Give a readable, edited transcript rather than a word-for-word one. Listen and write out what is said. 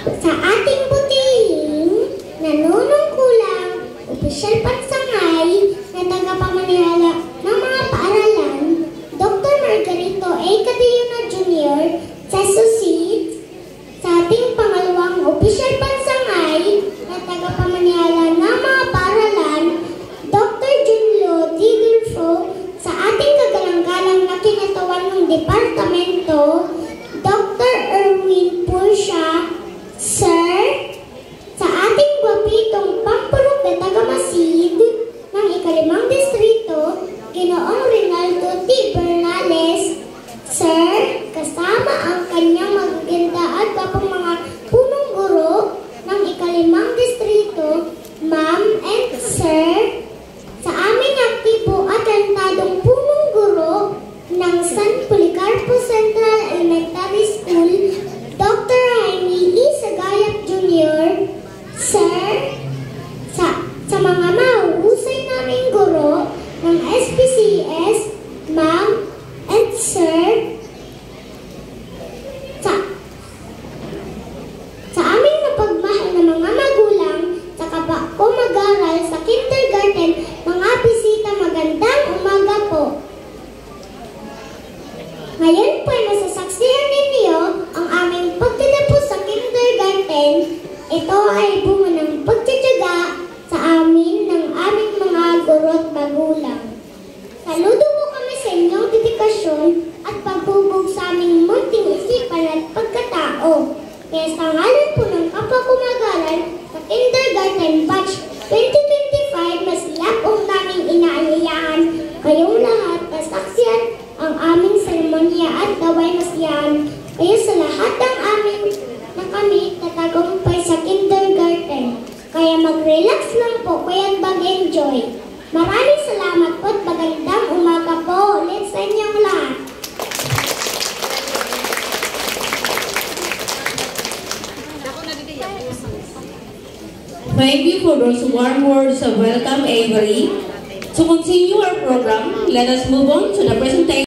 Sa ating butihing nanunungkulang opisyal pansangay na tagapamanihala ng mga paaralan, Dr. Margarito A. Cadillona Jr. sa Associate. Sa ating pangalawang opisyal pansangay na tagapamanihala ng mga paaralan, Dr. Junlo D. Dulfo. Sa ating kagalang-galang na kinatawan ng departamento, Dr. Erwin Pursia. Sir, sa ating gwapitong pampulok na taga-Masid ng ika-5 distrito, Ginoong Rinaldo T. Bernales. Sir, kasama ang kanyang magaganda at kapang mga punong guro ng ika-5 distrito, Ma'am and Sir, sa aming aktibo at talentadong punong guro ng San Policarpo Central Elementary School, Dr. Jaime E. Sagayap Jr. Sir, sa mga mahuhusay naming guro ng SPCS, Ma'am and Sir, sa aming napagmahal na mga magulang sa kabako mag-aral sa kindergarten, mga bisita, magandang umaga po. Ngayon po ay masasaksihan ninyo ang aming pagtatapos sa kindergarten. Ito ay bunga ng pagtitiyaga sa amin ng aming mga guro at magulang. Saludo po kami sa inyong dedikasyon at pagbubog sa aming munting isipan at pagkatao. Kaya sa ngalan po ng kapwa ko mag-aral sa kindergarten batch 2025, masaya po naming inaayayahan kayong lahat na saksiyan ang aming seremonya at gaway masiyahan kayo sa lahat ng aming na kami tatagumpay sa kindergarten. Kaya mag-relax lang po, kaya mag-enjoy. Maraming salamat po at magandang umaga po ulit sa inyong lahat. Thank you for those warm words of welcome, Avery. To continue our program, let us move on to the presentation.